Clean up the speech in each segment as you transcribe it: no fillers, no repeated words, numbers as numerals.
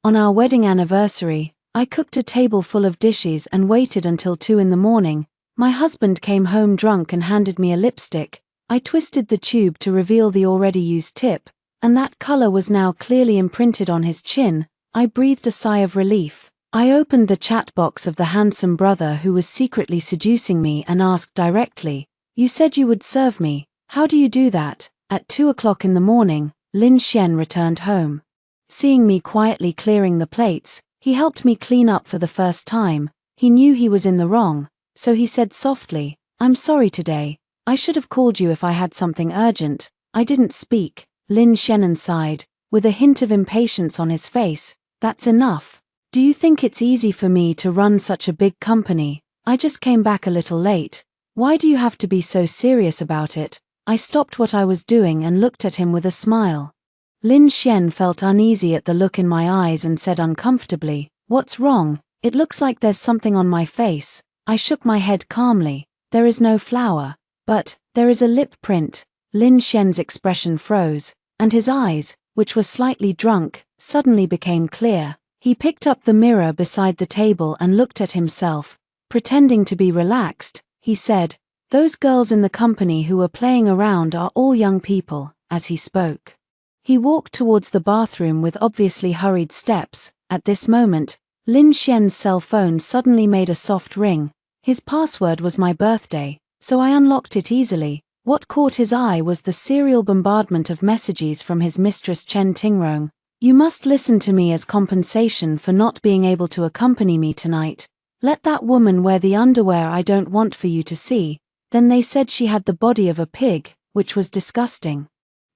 On our wedding anniversary, I cooked a table full of dishes and waited until 2 in the morning. My husband came home drunk and handed me a lipstick. I twisted the tube to reveal the already used tip, and that color was now clearly imprinted on his chin. I breathed a sigh of relief. I opened the chat box of the handsome brother who was secretly seducing me and asked directly, "You said you would serve me. How do you do that?" At 2 o'clock in the morning, Lin Xian returned home. Seeing me quietly clearing the plates, he helped me clean up for the first time. He knew he was in the wrong, so he said softly, "I'm sorry today. I should have called you if I had something urgent." I didn't speak. Lin Xian sighed, with a hint of impatience on his face. "That's enough. Do you think it's easy for me to run such a big company? I just came back a little late. Why do you have to be so serious about it?" I stopped what I was doing and looked at him with a smile. Lin Xian felt uneasy at the look in my eyes and said uncomfortably, "What's wrong? It looks like there's something on my face." I shook my head calmly. "There is no flower. But there is a lip print." Lin Xian's expression froze, and his eyes, which were slightly drunk, suddenly became clear. He picked up the mirror beside the table and looked at himself. Pretending to be relaxed, he said, "Those girls in the company who were playing around are all young people." As he spoke, he walked towards the bathroom with obviously hurried steps. At this moment, Lin Xian's cell phone suddenly made a soft ring. His password was my birthday, so I unlocked it easily. What caught his eye was the serial bombardment of messages from his mistress Chen Tingrong. "You must listen to me as compensation for not being able to accompany me tonight. Let that woman wear the underwear I don't want for you to see." Then they said she had the body of a pig, which was disgusting.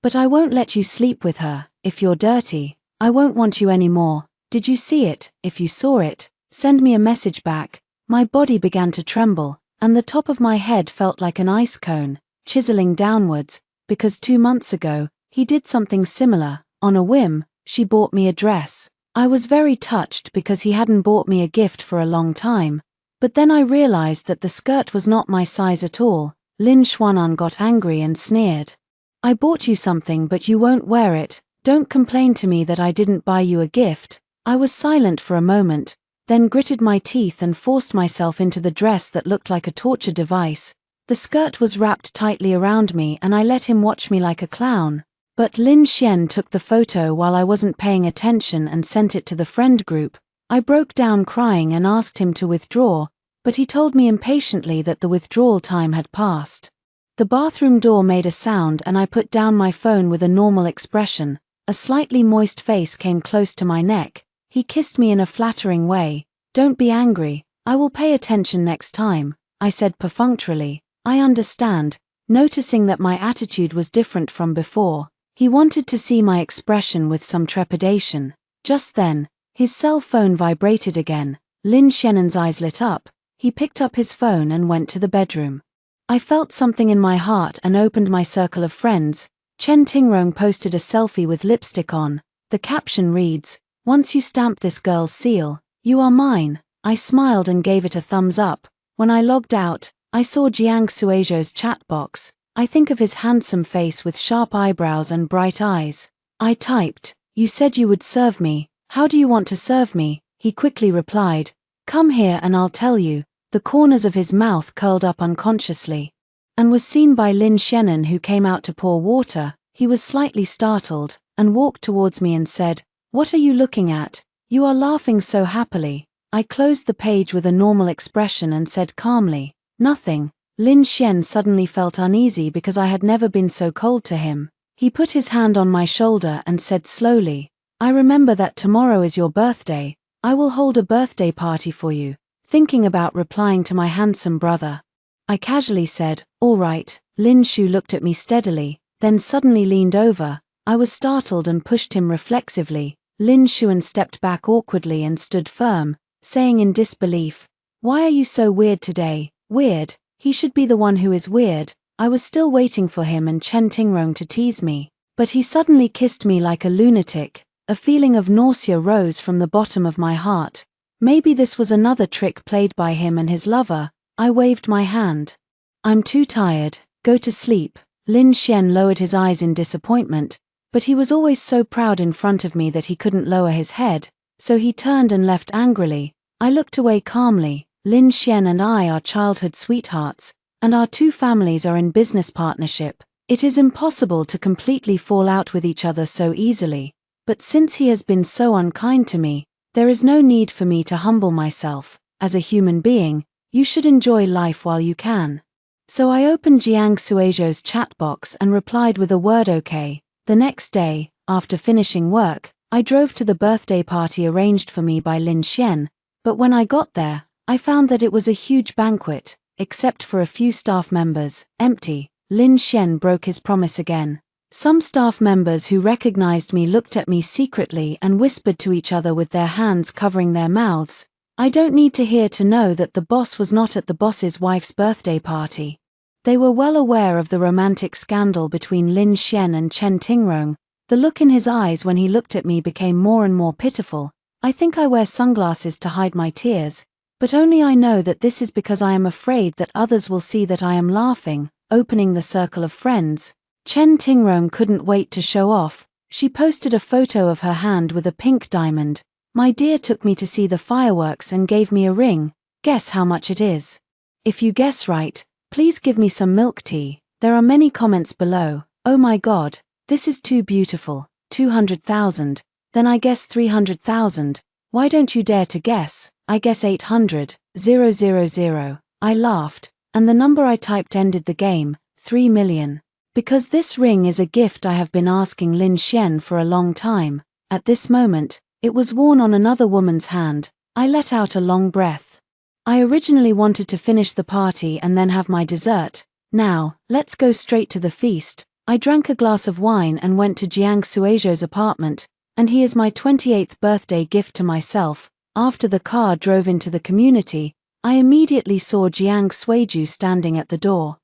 "But I won't let you sleep with her. If you're dirty, I won't want you anymore. Did you see it? If you saw it, send me a message back." My body began to tremble, and the top of my head felt like an ice cone, chiseling downwards, because 2 months ago, he did something similar. On a whim, she bought me a dress. I was very touched because he hadn't bought me a gift for a long time. But then I realized that the skirt was not my size at all. Lin Xuanan got angry and sneered. "I bought you something but you won't wear it. Don't complain to me that I didn't buy you a gift." I was silent for a moment, then gritted my teeth and forced myself into the dress that looked like a torture device. The skirt was wrapped tightly around me and I let him watch me like a clown. But Lin Xian took the photo while I wasn't paying attention and sent it to the friend group. I broke down crying and asked him to withdraw, but he told me impatiently that the withdrawal time had passed. The bathroom door made a sound and I put down my phone with a normal expression. A slightly moist face came close to my neck. He kissed me in a flattering way. "Don't be angry. I will pay attention next time," I said perfunctorily. "I understand," noticing that my attitude was different from before. He wanted to see my expression with some trepidation. Just then, his cell phone vibrated again. Lin Xian's eyes lit up. He picked up his phone and went to the bedroom. I felt something in my heart and opened my circle of friends. Chen Tingrong posted a selfie with lipstick on. The caption reads, "Once you stamp this girl's seal, you are mine." I smiled and gave it a thumbs up. When I logged out, I saw Jiang Suizhou's chat box. I think of his handsome face with sharp eyebrows and bright eyes. I typed, "You said you would serve me. How do you want to serve me?" He quickly replied, "Come here and I'll tell you." The corners of his mouth curled up unconsciously, and was seen by Lin Xian, who came out to pour water. He was slightly startled, and walked towards me and said, "What are you looking at? You are laughing so happily." I closed the page with a normal expression and said calmly, "Nothing." Lin Xian suddenly felt uneasy because I had never been so cold to him. He put his hand on my shoulder and said slowly, "I remember that tomorrow is your birthday. I will hold a birthday party for you." Thinking about replying to my handsome brother, I casually said, "All right." Lin Shu looked at me steadily, then suddenly leaned over. I was startled and pushed him reflexively. Lin Shu stepped back awkwardly and stood firm, saying in disbelief, "Why are you so weird today?" "Weird? He should be the one who is weird." I was still waiting for him and Chen Tingrong to tease me, but he suddenly kissed me like a lunatic. A feeling of nausea rose from the bottom of my heart. Maybe this was another trick played by him and his lover. I waved my hand. "I'm too tired. Go to sleep." Lin Xian lowered his eyes in disappointment, but he was always so proud in front of me that he couldn't lower his head. So he turned and left angrily. I looked away calmly. Lin Xian and I are childhood sweethearts, and our two families are in business partnership. It is impossible to completely fall out with each other so easily, but since he has been so unkind to me, there is no need for me to humble myself. As a human being, you should enjoy life while you can. So I opened Jiang Suizhou's chat box and replied with a word okay. The next day, after finishing work, I drove to the birthday party arranged for me by Lin Xian, but when I got there, I found that it was a huge banquet, except for a few staff members, empty. Lin Xian broke his promise again. Some staff members who recognized me looked at me secretly and whispered to each other with their hands covering their mouths. I don't need to hear to know that the boss was not at the boss's wife's birthday party. They were well aware of the romantic scandal between Lin Xian and Chen Tingrong. The look in his eyes when he looked at me became more and more pitiful. I think I wear sunglasses to hide my tears, but only I know that this is because I am afraid that others will see that I am laughing. Opening the circle of friends, Chen Tingrong couldn't wait to show off. She posted a photo of her hand with a pink diamond. My dear took me to see the fireworks and gave me a ring. Guess how much it is? If you guess right, please give me some milk tea. There are many comments below. Oh my god, this is too beautiful. 200,000. Then I guess 300,000. Why don't you dare to guess? I guess 800. 000. I laughed, and the number I typed ended the game. 3 million. Because this ring is a gift I have been asking Lin Xian for a long time. At this moment, it was worn on another woman's hand. I let out a long breath. I originally wanted to finish the party and then have my dessert. Now, let's go straight to the feast. I drank a glass of wine and went to Jiang Suizhou's apartment, and he is my 28th birthday gift to myself. After the car drove into the community, I immediately saw Jiang Suizhou standing at the door.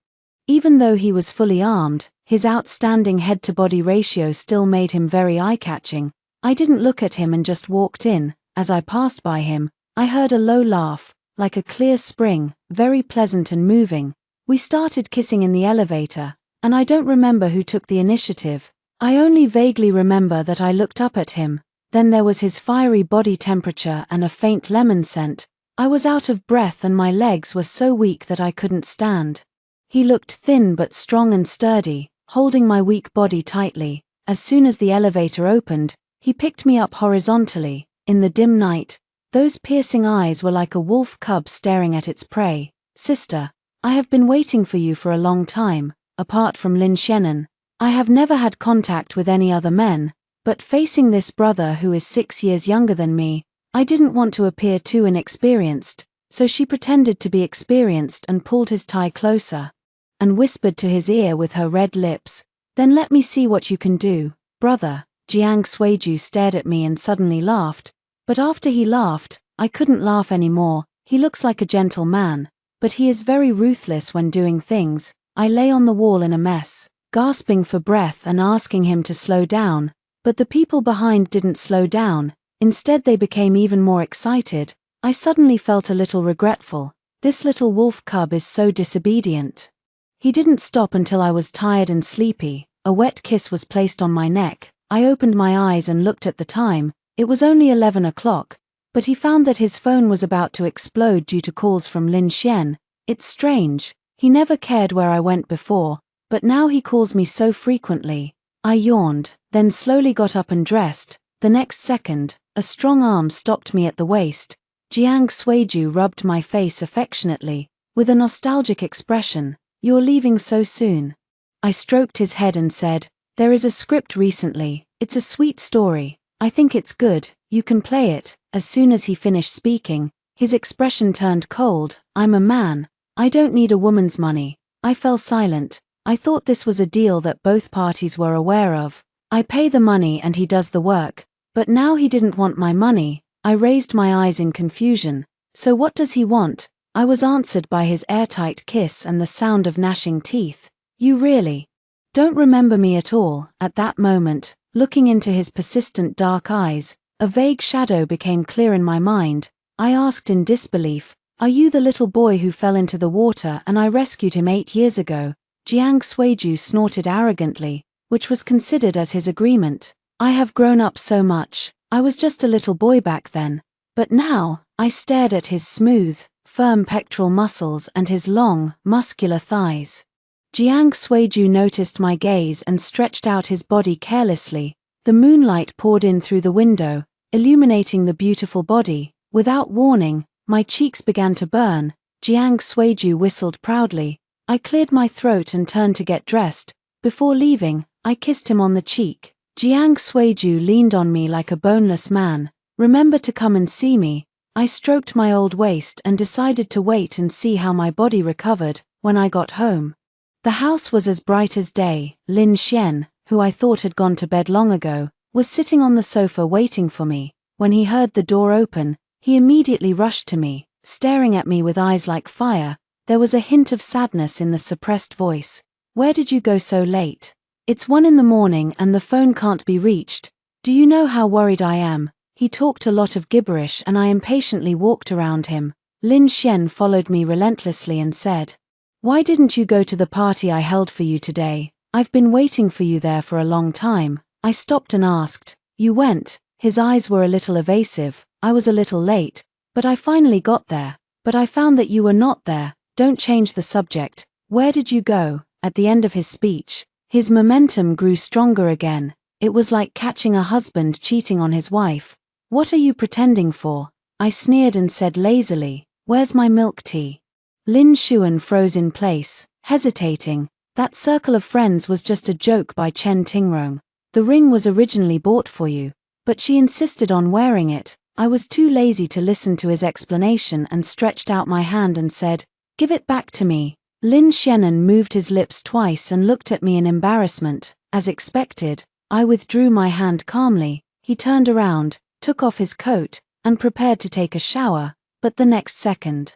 Even though he was fully armed, his outstanding head-to-body ratio still made him very eye-catching. I didn't look at him and just walked in. As I passed by him, I heard a low laugh, like a clear spring, very pleasant and moving. We started kissing in the elevator, and I don't remember who took the initiative. I only vaguely remember that I looked up at him. Then there was his fiery body temperature and a faint lemon scent. I was out of breath and my legs were so weak that I couldn't stand. He looked thin but strong and sturdy, holding my weak body tightly. As soon as the elevator opened, he picked me up horizontally. In the dim night, those piercing eyes were like a wolf cub staring at its prey. Sister, I have been waiting for you for a long time. Apart from Lin Xianen, I have never had contact with any other men, but facing this brother who is 6 years younger than me, I didn't want to appear too inexperienced, so she pretended to be experienced and pulled his tie closer, and whispered to his ear with her red lips, "Then let me see what you can do, brother." Jiang Suizhou stared at me and suddenly laughed, but after he laughed, I couldn't laugh anymore. He looks like a gentle man, but he is very ruthless when doing things. I lay on the wall in a mess, gasping for breath and asking him to slow down, but the people behind didn't slow down. Instead they became even more excited. I suddenly felt a little regretful. This little wolf cub is so disobedient. He didn't stop until I was tired and sleepy. A wet kiss was placed on my neck. I opened my eyes and looked at the time. It was only 11 o'clock, but he found that his phone was about to explode due to calls from Lin Xian. It's strange. He never cared where I went before, but now he calls me so frequently. I yawned, then slowly got up and dressed. The next second, a strong arm stopped me at the waist. Jiang Suizhou rubbed my face affectionately, with a nostalgic expression. "You're leaving so soon." I stroked his head and said, "There is a script recently. It's a sweet story. I think it's good. You can play it." As soon as he finished speaking, his expression turned cold. "I'm a man. I don't need a woman's money." I fell silent. I thought this was a deal that both parties were aware of. I pay the money and he does the work. But now he didn't want my money. I raised my eyes in confusion. So what does he want? I was answered by his airtight kiss and the sound of gnashing teeth. "You really don't remember me at all?" At that moment, looking into his persistent dark eyes, a vague shadow became clear in my mind. I asked in disbelief, "Are you the little boy who fell into the water and I rescued him 8 years ago?" Jiang Suizhou snorted arrogantly, which was considered as his agreement. "I have grown up so much. I was just a little boy back then. But now, I stared at his smooth, firm pectoral muscles and his long, muscular thighs. Jiang Suiju noticed my gaze and stretched out his body carelessly. The moonlight poured in through the window, illuminating the beautiful body. Without warning, my cheeks began to burn. Jiang Suiju whistled proudly. I cleared my throat and turned to get dressed. Before leaving, I kissed him on the cheek. Jiang Suiju leaned on me like a boneless man. Remember to come and see me. I stroked my old waist and decided to wait and see how my body recovered. When I got home, the house was as bright as day. Lin Xian, who I thought had gone to bed long ago, was sitting on the sofa waiting for me. When he heard the door open, he immediately rushed to me, staring at me with eyes like fire. There was a hint of sadness in the suppressed voice. "Where did you go so late? It's 1 in the morning and the phone can't be reached. Do you know how worried I am?" He talked a lot of gibberish and I impatiently walked around him. Lin Xian followed me relentlessly and said, "Why didn't you go to the party I held for you today? I've been waiting for you there for a long time." I stopped and asked, "You went?" His eyes were a little evasive. "I was a little late, but I finally got there. But I found that you were not there." "Don't change the subject. Where did you go?" At the end of his speech, his momentum grew stronger again. It was like catching a husband cheating on his wife. "What are you pretending for?" I sneered and said lazily, "Where's my milk tea?" Lin Xuan froze in place, hesitating. "That circle of friends was just a joke by Chen Tingrong. The ring was originally bought for you, but she insisted on wearing it." I was too lazy to listen to his explanation and stretched out my hand and said, "Give it back to me." Lin Xianan moved his lips twice and looked at me in embarrassment. As expected, I withdrew my hand calmly. He turned around, took off his coat, and prepared to take a shower, but the next second,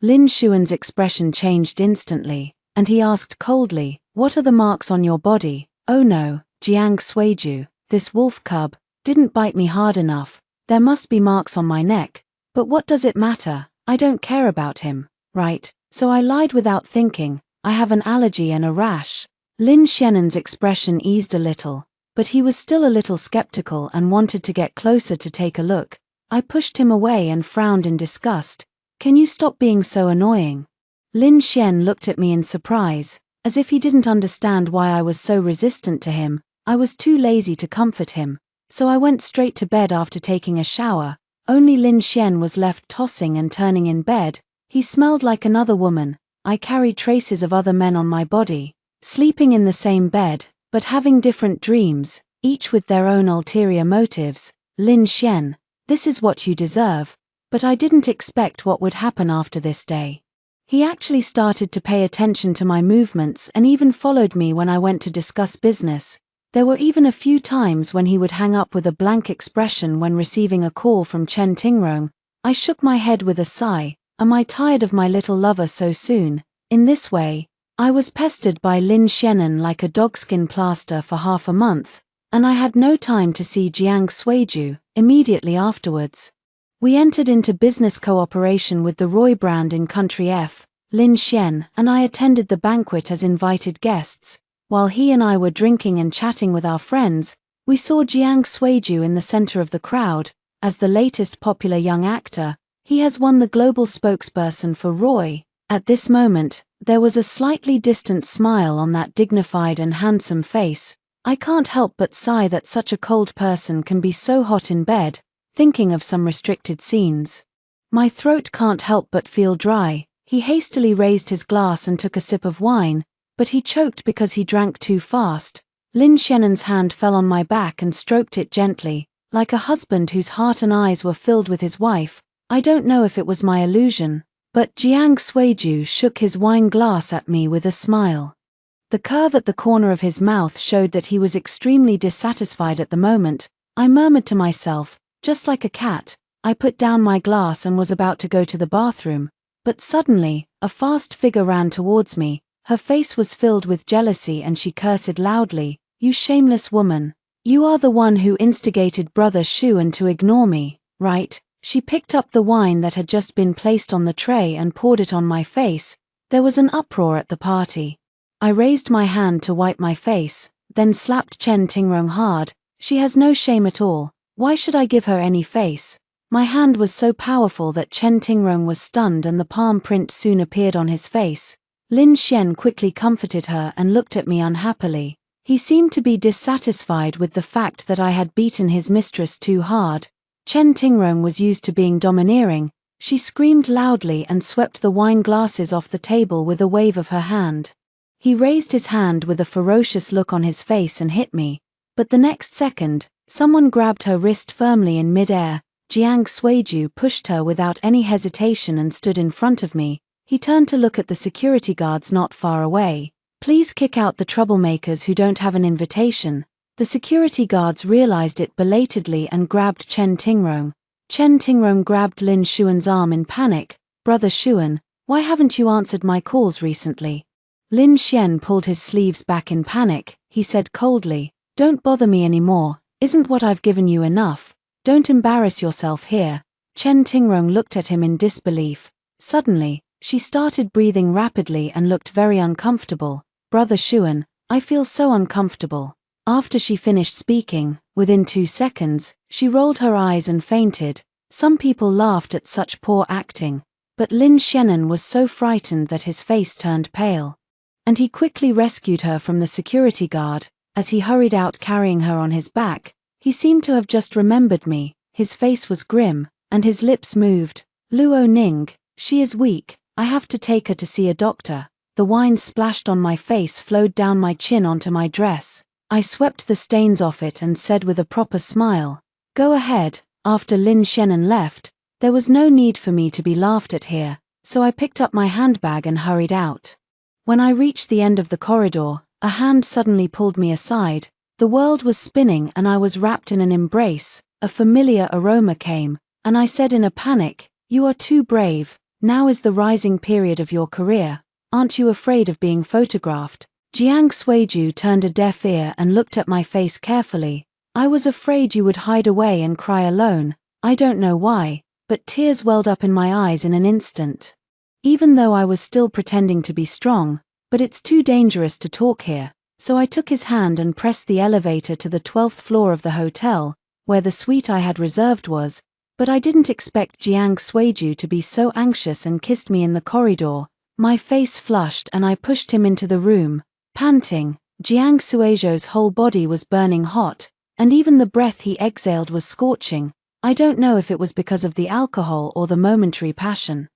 Lin Xuan's expression changed instantly, and he asked coldly, "What are the marks on your body?" "Oh no, Jiang Suiju, this wolf cub didn't bite me hard enough. There must be marks on my neck. But what does it matter? I don't care about him, right?" So I lied without thinking. "I have an allergy and a rash." Lin Xianan's expression eased a little, but he was still a little skeptical and wanted to get closer to take a look. I pushed him away and frowned in disgust. "Can you stop being so annoying?" Lin Xian looked at me in surprise, as if he didn't understand why I was so resistant to him. I was too lazy to comfort him, so I went straight to bed after taking a shower. Only Lin Xian was left tossing and turning in bed. He smelled like another woman. I carried traces of other men on my body, sleeping in the same bed, but having different dreams, each with their own ulterior motives. "Lin Xian, this is what you deserve." But I didn't expect what would happen after this day. He actually started to pay attention to my movements and even followed me when I went to discuss business. There were even a few times when he would hang up with a blank expression when receiving a call from Chen Tingrong. I shook my head with a sigh. Am I tired of my little lover so soon? In this way, I was pestered by Lin Xianan like a dogskin plaster for half a month, and I had no time to see Jiang Suiju. Immediately afterwards, we entered into business cooperation with the Roy brand in Country F. Lin Xian and I attended the banquet as invited guests. While he and I were drinking and chatting with our friends, we saw Jiang Suiju in the center of the crowd. As the latest popular young actor, he has won the global spokesperson for Roy. At this moment, there was a slightly distant smile on that dignified and handsome face. I can't help but sigh that such a cold person can be so hot in bed, thinking of some restricted scenes. My throat can't help but feel dry. He hastily raised his glass and took a sip of wine, but he choked because he drank too fast. Lin Xianan's hand fell on my back and stroked it gently, like a husband whose heart and eyes were filled with his wife. I don't know if it was my illusion, but Jiang Suiju shook his wine glass at me with a smile. The curve at the corner of his mouth showed that he was extremely dissatisfied at the moment. I murmured to myself, just like a cat. I put down my glass and was about to go to the bathroom, but suddenly, a fast figure ran towards me. Her face was filled with jealousy and she cursed loudly, "You shameless woman. You are the one who instigated Brother Xuan to ignore me, right?" She picked up the wine that had just been placed on the tray and poured it on my face. There was an uproar at the party. I raised my hand to wipe my face, then slapped Chen Tingrong hard. She has no shame at all. Why should I give her any face? My hand was so powerful that Chen Tingrong was stunned and the palm print soon appeared on his face. Lin Xian quickly comforted her and looked at me unhappily. He seemed to be dissatisfied with the fact that I had beaten his mistress too hard. Chen Tingrong was used to being domineering. She screamed loudly and swept the wine glasses off the table with a wave of her hand. He raised his hand with a ferocious look on his face and hit me. But the next second, someone grabbed her wrist firmly in mid-air. Jiang Suiju pushed her without any hesitation and stood in front of me. He turned to look at the security guards not far away. Please kick out the troublemakers who don't have an invitation. The security guards realized it belatedly and grabbed Chen Tingrong. Chen Tingrong grabbed Lin Xuan's arm in panic. Brother Xuan, why haven't you answered my calls recently? Lin Xian pulled his sleeves back in panic. He said coldly, don't bother me anymore. Isn't what I've given you enough? Don't embarrass yourself here. Chen Tingrong looked at him in disbelief. Suddenly, she started breathing rapidly and looked very uncomfortable. Brother Xuan, I feel so uncomfortable. After she finished speaking, within 2 seconds, she rolled her eyes and fainted. Some people laughed at such poor acting, but Lin Xianen was so frightened that his face turned pale. And he quickly rescued her from the security guard. As he hurried out carrying her on his back, he seemed to have just remembered me. His face was grim, and his lips moved. Luo Ning, she is weak. I have to take her to see a doctor. The wine splashed on my face flowed down my chin onto my dress. I swept the stains off it and said with a proper smile, go ahead. After Lin Xianen left, there was no need for me to be laughed at here, so I picked up my handbag and hurried out. When I reached the end of the corridor, a hand suddenly pulled me aside. The world was spinning and I was wrapped in an embrace. A familiar aroma came, and I said in a panic, you are too brave. Now is the rising period of your career. Aren't you afraid of being photographed? Jiang Suiju turned a deaf ear and looked at my face carefully. I was afraid you would hide away and cry alone. I don't know why, but tears welled up in my eyes in an instant. Even though I was still pretending to be strong, but it's too dangerous to talk here, so I took his hand and pressed the elevator to the 12th floor of the hotel, where the suite I had reserved was, but I didn't expect Jiang Suiju to be so anxious and kissed me in the corridor. My face flushed and I pushed him into the room. Panting, Jiang Suiju's whole body was burning hot, and even the breath he exhaled was scorching. I don't know if it was because of the alcohol or the momentary passion.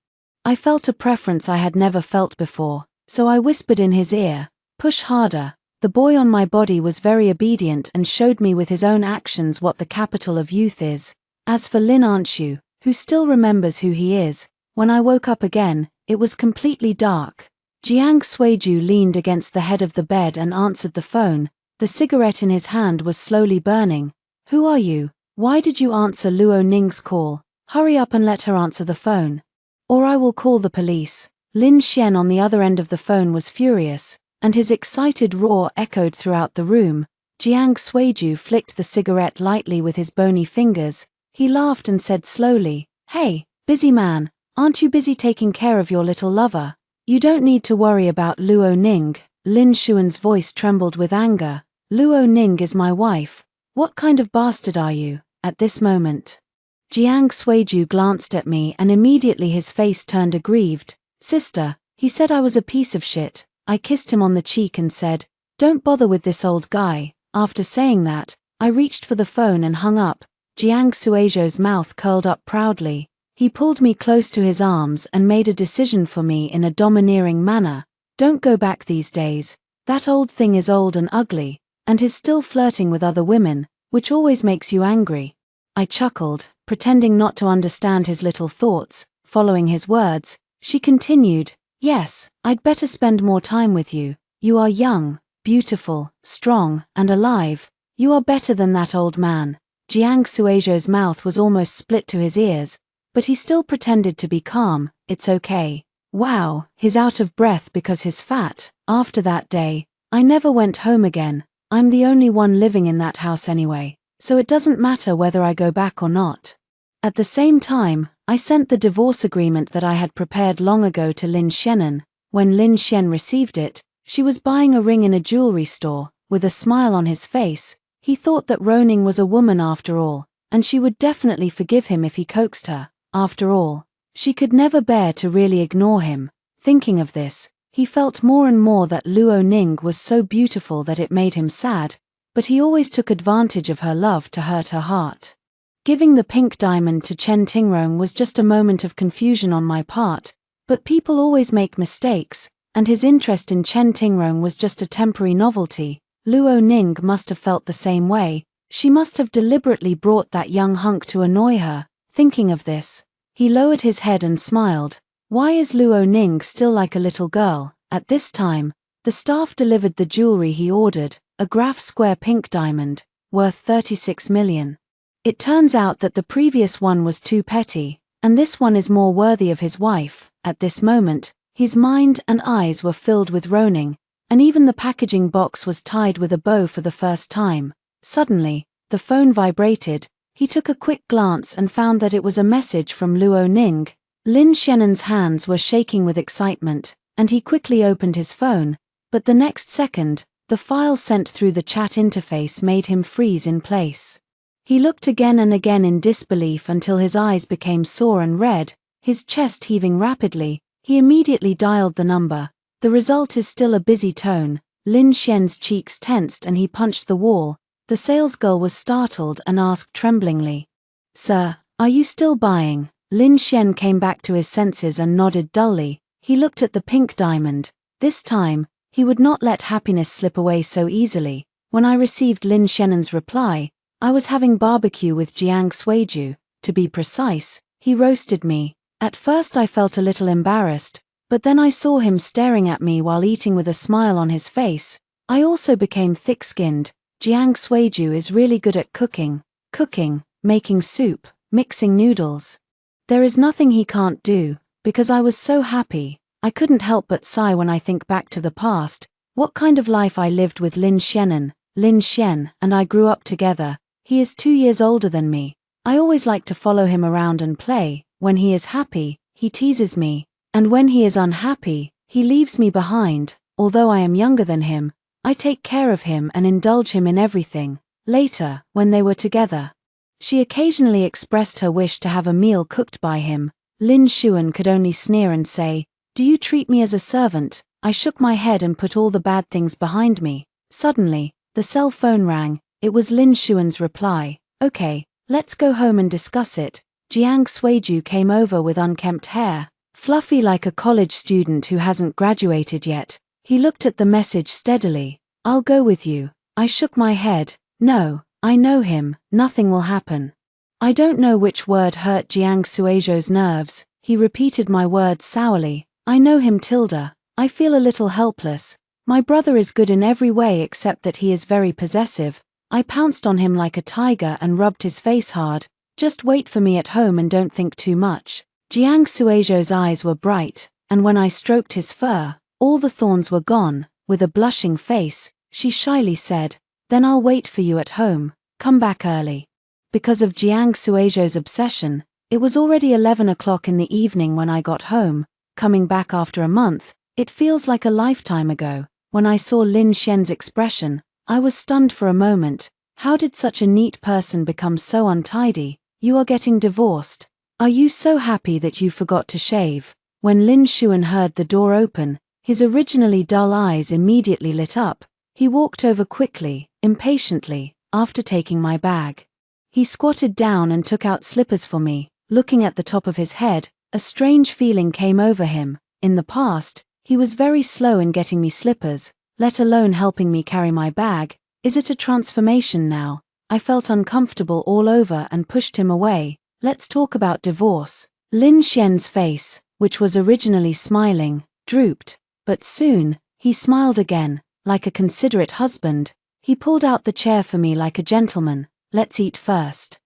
I felt a preference I had never felt before, so I whispered in his ear, push harder. The boy on my body was very obedient and showed me with his own actions what the capital of youth is. As for Lin Anshu, who still remembers who he is, when I woke up again, it was completely dark. Jiang Suiju leaned against the head of the bed and answered the phone. The cigarette in his hand was slowly burning. Who are you? Why did you answer Luo Ning's call? Hurry up and let her answer the phone. Or I will call the police. Lin Xian on the other end of the phone was furious, and his excited roar echoed throughout the room. Jiang Suiju flicked the cigarette lightly with his bony fingers. He laughed and said slowly, hey, busy man, aren't you busy taking care of your little lover? You don't need to worry about Luo Ning. Lin Xuan's voice trembled with anger. Luo Ning is my wife. What kind of bastard are you, at this moment? Jiang Suiju glanced at me and immediately his face turned aggrieved. Sister, he said I was a piece of shit. I kissed him on the cheek and said, don't bother with this old guy. After saying that, I reached for the phone and hung up. Jiang Suiju's mouth curled up proudly. He pulled me close to his arms and made a decision for me in a domineering manner. Don't go back these days. That old thing is old and ugly, and is still flirting with other women, which always makes you angry. I chuckled, pretending not to understand his little thoughts. Following his words, she continued, yes, I'd better spend more time with you. You are young, beautiful, strong, and alive. You are better than that old man. Jiang Suiju's mouth was almost split to his ears, but he still pretended to be calm. It's okay. Wow, he's out of breath because he's fat. After that day, I never went home again. I'm the only one living in that house anyway, so it doesn't matter whether I go back or not. At the same time, I sent the divorce agreement that I had prepared long ago to Lin Xianen. When Lin Xian received it, she was buying a ring in a jewelry store. With a smile on his face, he thought that Roning was a woman after all, and she would definitely forgive him if he coaxed her. After all, she could never bear to really ignore him. Thinking of this, he felt more and more that Luo Ning was so beautiful that it made him sad, but he always took advantage of her love to hurt her heart. Giving the pink diamond to Chen Tingrong was just a moment of confusion on my part, but people always make mistakes, and his interest in Chen Tingrong was just a temporary novelty. Luo Ning must have felt the same way. She must have deliberately brought that young hunk to annoy her. Thinking of this, he lowered his head and smiled. Why is Luo Ning still like a little girl? At this time, the staff delivered the jewelry he ordered, a graph square pink diamond, worth 36 million. It turns out that the previous one was too petty, and this one is more worthy of his wife. At this moment, his mind and eyes were filled with roning, and even the packaging box was tied with a bow for the first time. Suddenly, the phone vibrated. He took a quick glance and found that it was a message from Luo Ning. Lin Xianen's hands were shaking with excitement, and he quickly opened his phone, but the next second, the file sent through the chat interface made him freeze in place. He looked again and again in disbelief until his eyes became sore and red, his chest heaving rapidly. He immediately dialed the number. The result is still a busy tone. Lin Xian's cheeks tensed and he punched the wall. The salesgirl was startled and asked tremblingly, "Sir, are you still buying?" Lin Xian came back to his senses and nodded dully. He looked at the pink diamond. This time, he would not let happiness slip away so easily. When I received Lin Xianen's reply, I was having barbecue with Jiang Suiju. To be precise, he roasted me. At first I felt a little embarrassed, but then I saw him staring at me while eating with a smile on his face. I also became thick-skinned. Jiang Suiju is really good at cooking, making soup, mixing noodles. There is nothing he can't do. Because I was so happy, I couldn't help but sigh when I think back to the past. What kind of life I lived with Lin Xianen. Lin Xian and I grew up together. He is 2 years older than me. I always like to follow him around and play. When he is happy, he teases me, and when he is unhappy, he leaves me behind. Although I am younger than him, I take care of him and indulge him in everything. Later, when they were together, she occasionally expressed her wish to have a meal cooked by him. Lin Xuan could only sneer and say, "Do you treat me as a servant?" I shook my head and put all the bad things behind me. Suddenly, the cell phone rang. It was Lin Xuan's reply. "Okay, let's go home and discuss it." Jiang Suiju came over with unkempt hair, fluffy like a college student who hasn't graduated yet. He looked at the message steadily. "I'll go with you." I shook my head. "No, I know him, nothing will happen." I don't know which word hurt Jiang Suiju's nerves. He repeated my words sourly. "I know him, Tilda. I feel a little helpless. My brother is good in every way except that he is very possessive." I pounced on him like a tiger and rubbed his face hard. "Just wait for me at home and don't think too much." Jiang Suiju's eyes were bright, and when I stroked his fur, all the thorns were gone. With a blushing face, she shyly said, "Then I'll wait for you at home. Come back early." Because of Jiang Suiju's obsession, it was already 11 o'clock in the evening when I got home. Coming back after a month, it feels like a lifetime ago. When I saw Lin Xian's expression, I was stunned for a moment. How did such a neat person become so untidy? "You are getting divorced. Are you so happy that you forgot to shave?" When Lin Xuan heard the door open, his originally dull eyes immediately lit up. He walked over quickly, impatiently, after taking my bag. He squatted down and took out slippers for me. Looking at the top of his head, a strange feeling came over him. In the past, he was very slow in getting me slippers, let alone helping me carry my bag. Is it a transformation now? I felt uncomfortable all over and pushed him away. "Let's talk about divorce." Lin Xian's face, which was originally smiling, drooped, but soon, he smiled again, like a considerate husband. He pulled out the chair for me like a gentleman. "Let's eat first.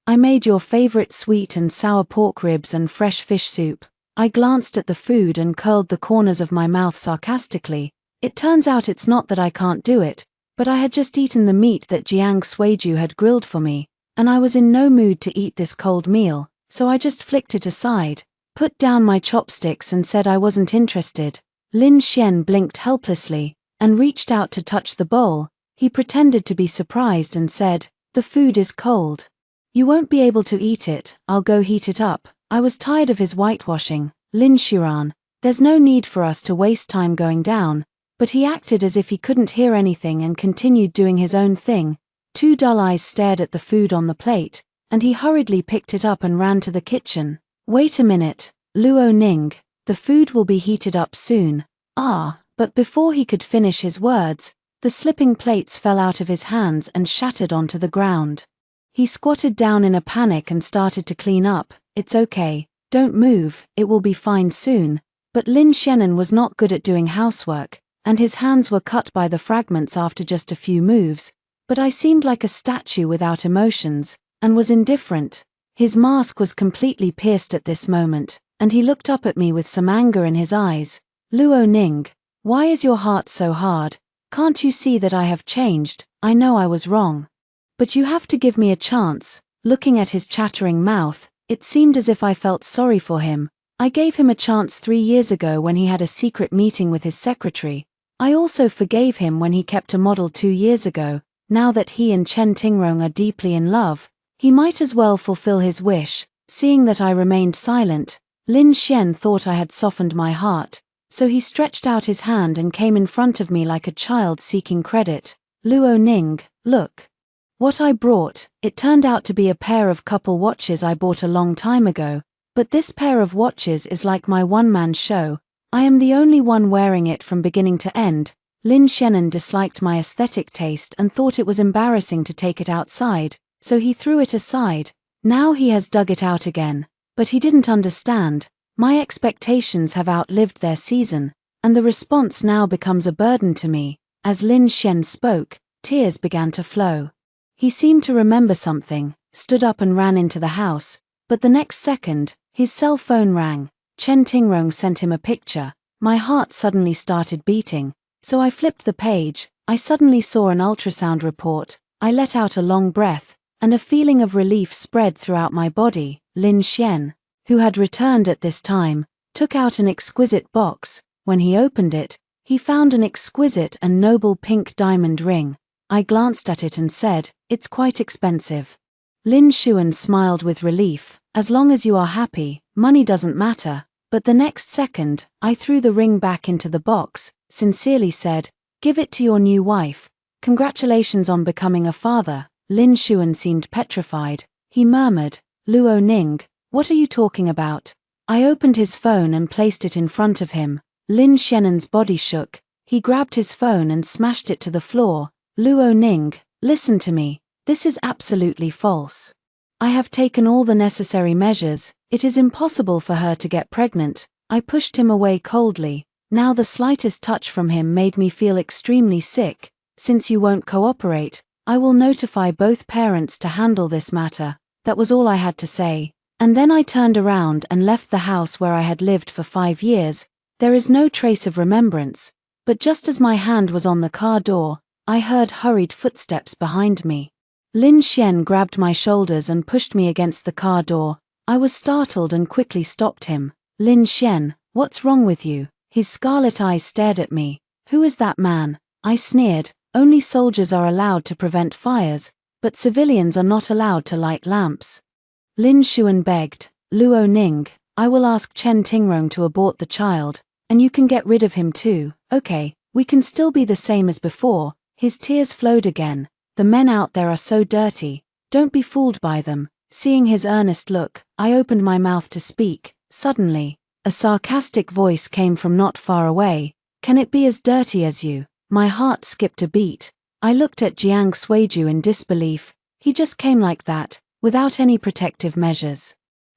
I made your favorite sweet and sour pork ribs and fresh fish soup." I glanced at the food and curled the corners of my mouth sarcastically. It turns out it's not that I can't do it, but I had just eaten the meat that Jiang Suiju had grilled for me, and I was in no mood to eat this cold meal, so I just flicked it aside, put down my chopsticks and said I wasn't interested. Lin Xian blinked helplessly, and reached out to touch the bowl. He pretended to be surprised and said, "The food is cold." You won't be able to eat it, I'll go heat it up. I was tired of his whitewashing. Lin Shuran, there's no need for us to waste time going down. But he acted as if he couldn't hear anything and continued doing his own thing. Two dull eyes stared at the food on the plate, and he hurriedly picked it up and ran to the kitchen. Wait a minute, Luo Ning, the food will be heated up soon. But before he could finish his words, the slipping plates fell out of his hands and shattered onto the ground. He squatted down in a panic and started to clean up. It's okay, don't move, it will be fine soon. But Lin Shannon was not good at doing housework, and his hands were cut by the fragments after just a few moves. But I seemed like a statue without emotions, and was indifferent. His mask was completely pierced at this moment, and he looked up at me with some anger in his eyes. Luo Ning, why is your heart so hard? Can't you see that I have changed? I know I was wrong. But you have to give me a chance. Looking at his chattering mouth, it seemed as if I felt sorry for him. I gave him a chance 3 years ago when he had a secret meeting with his secretary. I also forgave him when he kept a model 2 years ago. Now that he and Chen Tingrong are deeply in love, he might as well fulfill his wish. Seeing that I remained silent, Lin Xian thought I had softened my heart, so he stretched out his hand and came in front of me like a child seeking credit. Luo Ning, look. What I brought, it turned out to be a pair of couple watches I bought a long time ago, but this pair of watches is like my one-man show. I am the only one wearing it from beginning to end. Lin Shannon disliked my aesthetic taste and thought it was embarrassing to take it outside, so he threw it aside. Now he has dug it out again. But he didn't understand. My expectations have outlived their season, and the response now becomes a burden to me. As Lin Shen spoke, tears began to flow. He seemed to remember something, stood up and ran into the house, but the next second, his cell phone rang. Chen Tingrong sent him a picture. My heart suddenly started beating, so I flipped the page. I suddenly saw an ultrasound report. I let out a long breath, and a feeling of relief spread throughout my body. Lin Xian, who had returned at this time, took out an exquisite box. When he opened it, he found an exquisite and noble pink diamond ring. I glanced at it and said, "It's quite expensive." Lin Xuan smiled with relief. "As long as you are happy, money doesn't matter." But the next second, I threw the ring back into the box, sincerely said, "Give it to your new wife. Congratulations on becoming a father." Lin Xuan seemed petrified. He murmured, "Luo Ning, what are you talking about?" I opened his phone and placed it in front of him. Lin Shannon's body shook. He grabbed his phone and smashed it to the floor. "Luo Ning, listen to me. This is absolutely false. I have taken all the necessary measures. It is impossible for her to get pregnant." I pushed him away coldly. Now the slightest touch from him made me feel extremely sick. "Since you won't cooperate, I will notify both parents to handle this matter." That was all I had to say. And then I turned around and left the house where I had lived for 5 years. There is no trace of remembrance. But just as my hand was on the car door, I heard hurried footsteps behind me. Lin Xian grabbed my shoulders and pushed me against the car door. I was startled and quickly stopped him. "Lin Xian, what's wrong with you?" His scarlet eyes stared at me. "Who is that man?" I sneered. "Only soldiers are allowed to prevent fires, but civilians are not allowed to light lamps." Lin Xuan begged, "Luo Ning, I will ask Chen Tingrong to abort the child, and you can get rid of him too. Okay, we can still be the same as before." His tears flowed again. "The men out there are so dirty. Don't be fooled by them." Seeing his earnest look, I opened my mouth to speak. Suddenly, a sarcastic voice came from not far away. "Can it be as dirty as you?" My heart skipped a beat. I looked at Jiang Suiju in disbelief. He just came like that, without any protective measures.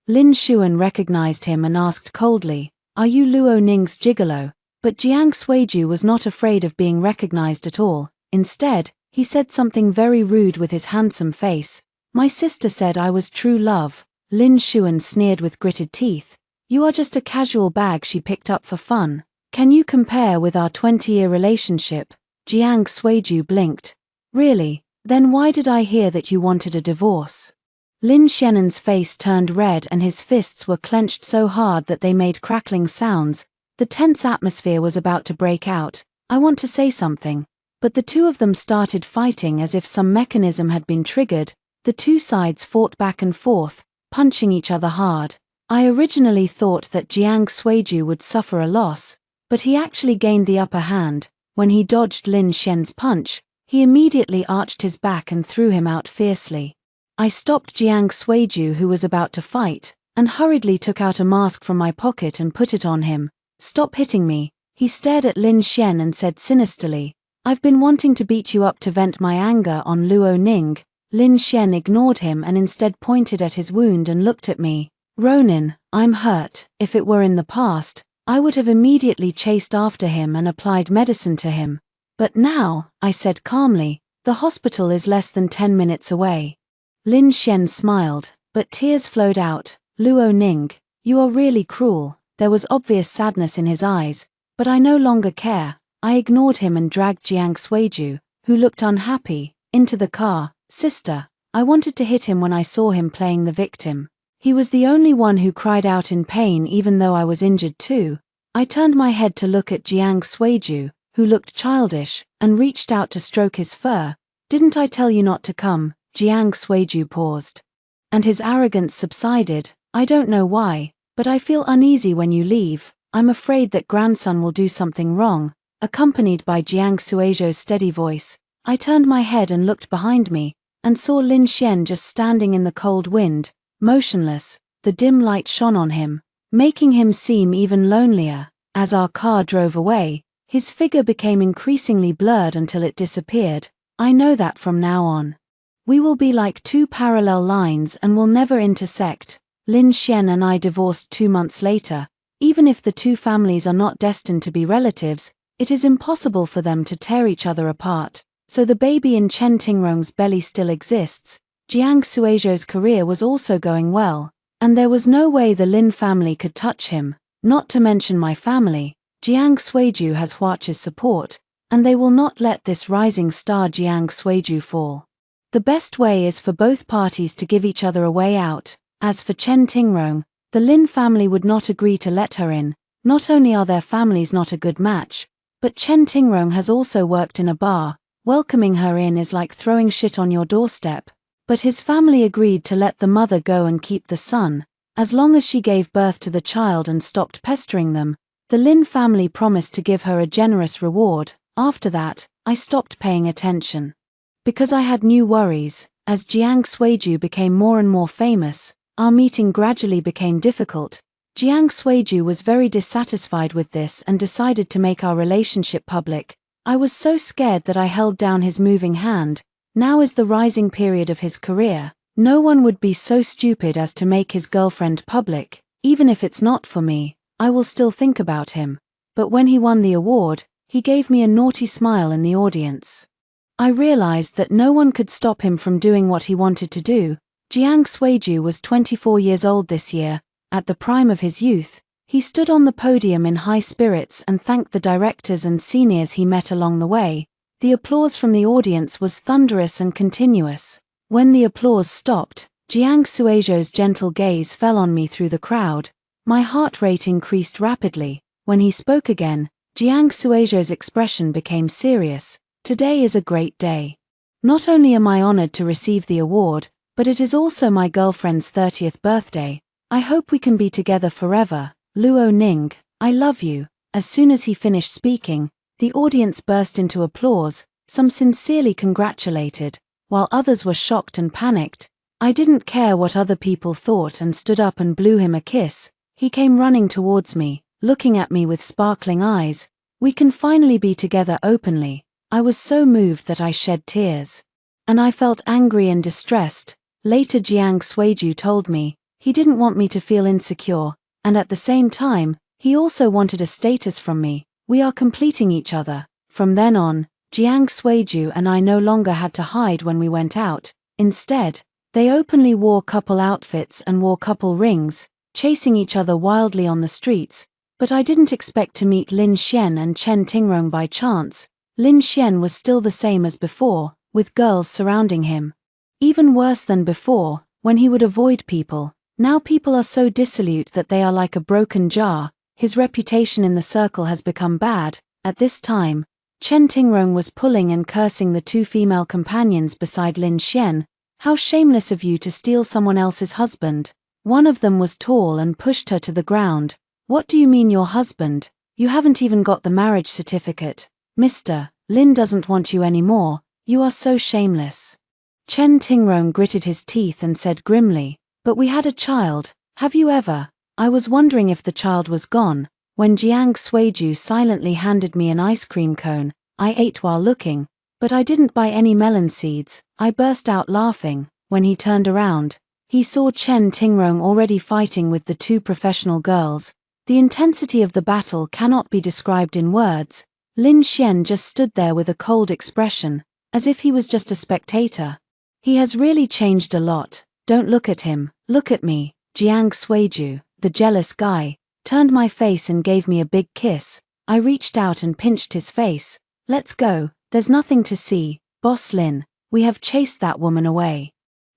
Lin Xuan recognized him and asked coldly, "Are you Luo Ning's gigolo?" But Jiang Suiju was not afraid of being recognized at all. Instead, he said something very rude with his handsome face. "My sister said I was true love." Lin Xuan sneered with gritted teeth. "You are just a casual bag she picked up for fun. Can you compare with our 20-year relationship?" Jiang Suiju blinked. "Really? Then why did I hear that you wanted a divorce?" Lin Shannon's face turned red and his fists were clenched so hard that they made crackling sounds. The tense atmosphere was about to break out. I want to say something, but the two of them started fighting as if some mechanism had been triggered. The two sides fought back and forth, punching each other hard. I originally thought that Jiang Suiju would suffer a loss, but he actually gained the upper hand. When he dodged Lin Xian's punch, he immediately arched his back and threw him out fiercely. I stopped Jiang Suiju, who was about to fight, and hurriedly took out a mask from my pocket and put it on him. "Stop hitting me." He stared at Lin Xian and said sinisterly, "I've been wanting to beat you up to vent my anger on Luo Ning." Lin Xian ignored him and instead pointed at his wound and looked at me. "Ronin, I'm hurt." If it were in the past, I would have immediately chased after him and applied medicine to him. But now, I said calmly, "The hospital is less than 10 minutes away." Lin Xian smiled, but tears flowed out. "Luo Ning, you are really cruel." There was obvious sadness in his eyes, but I no longer care. I ignored him and dragged Jiang Suiju, who looked unhappy, into the car. "Sister." I wanted to hit him when I saw him playing the victim. He was the only one who cried out in pain even though I was injured too. I turned my head to look at Jiang Suiju, who looked childish, and reached out to stroke his fur. "Didn't I tell you not to come?" Jiang Suiju paused. And his arrogance subsided. "I don't know why, but I feel uneasy when you leave. I'm afraid that grandson will do something wrong." Accompanied by Jiang Suiju's steady voice, I turned my head and looked behind me, and saw Lin Xian just standing in the cold wind, motionless. The dim light shone on him, making him seem even lonelier. As our car drove away, his figure became increasingly blurred until it disappeared. "I know that from now on, we will be like two parallel lines and will never intersect." Lin Xian and I divorced 2 months later. Even if the two families are not destined to be relatives, it is impossible for them to tear each other apart. So the baby in Chen Tingrong's belly still exists. Jiang Suizhou's career was also going well, and there was no way the Lin family could touch him, not to mention my family. Jiang Suizhou has Huaqi's support, and they will not let this rising star Jiang Suizhou fall. The best way is for both parties to give each other a way out. As for Chen Tingrong, the Lin family would not agree to let her in. Not only are their families not a good match, but Chen Tingrong has also worked in a bar. Welcoming her in is like throwing shit on your doorstep. But his family agreed to let the mother go and keep the son, as long as she gave birth to the child and stopped pestering them. The Lin family promised to give her a generous reward. After that, I stopped paying attention. Because I had new worries. As Jiang Suiju became more and more famous, our meeting gradually became difficult. Jiang Suiju was very dissatisfied with this and decided to make our relationship public. I was so scared that I held down his moving hand. Now is the rising period of his career. No one would be so stupid as to make his girlfriend public. Even if it's not for me, I will still think about him. But when he won the award, he gave me a naughty smile in the audience. I realized that no one could stop him from doing what he wanted to do. Jiang Suiju was 24 years old this year. At the prime of his youth, he stood on the podium in high spirits and thanked the directors and seniors he met along the way. The applause from the audience was thunderous and continuous. When the applause stopped, Jiang Suizhou's gentle gaze fell on me through the crowd. My heart rate increased rapidly. When he spoke again, Jiang Suizhou's expression became serious. "Today is a great day. Not only am I honored to receive the award, but it is also my girlfriend's 30th birthday. I hope we can be together forever. Luo Ning, I love you." As soon as he finished speaking, the audience burst into applause. Some sincerely congratulated, while others were shocked and panicked. I didn't care what other people thought and stood up and blew him a kiss. He came running towards me, looking at me with sparkling eyes. "We can finally be together openly." I was so moved that I shed tears. And I felt angry and distressed. Later Jiang Suiju told me, he didn't want me to feel insecure, and at the same time, he also wanted a status from me. We are completing each other. From then on, Jiang Suiju and I no longer had to hide when we went out. Instead, they openly wore couple outfits and wore couple rings, chasing each other wildly on the streets. But I didn't expect to meet Lin Xian and Chen Tingrong by chance. Lin Xian was still the same as before, with girls surrounding him. Even worse than before, when he would avoid people. Now people are so dissolute that they are like a broken jar. His reputation in the circle has become bad. At this time, Chen Tingrong was pulling and cursing the two female companions beside Lin Xian. How shameless of you to steal someone else's husband. One of them was tall and pushed her to the ground. What do you mean your husband? You haven't even got the marriage certificate. Mister, Lin doesn't want you anymore. You are so shameless. Chen Tingrong gritted his teeth and said grimly, but we had a child, have you ever? I was wondering if the child was gone. When Jiang Suiju silently handed me an ice cream cone, I ate while looking, but I didn't buy any melon seeds. I burst out laughing. When he turned around, he saw Chen Tingrong already fighting with the two professional girls. The intensity of the battle cannot be described in words. Lin Xian just stood there with a cold expression, as if he was just a spectator. He has really changed a lot. Don't look at him, look at me. Jiang Suiju, the jealous guy, turned my face and gave me a big kiss. I reached out and pinched his face. Let's go, there's nothing to see. Boss Lin, we have chased that woman away.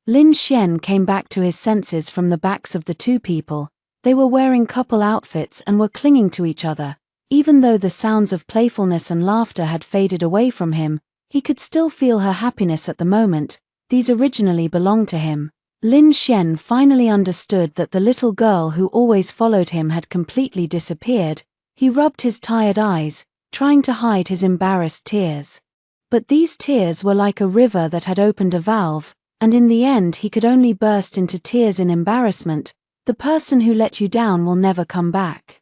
Lin Xian came back to his senses from the backs of the two people. They were wearing couple outfits and were clinging to each other. Even though the sounds of playfulness and laughter had faded away from him, he could still feel her happiness at the moment. These originally belonged to him. Lin Xian finally understood that the little girl who always followed him had completely disappeared. He rubbed his tired eyes, trying to hide his embarrassed tears. But these tears were like a river that had opened a valve, and in the end he could only burst into tears in embarrassment. The person who let you down will never come back.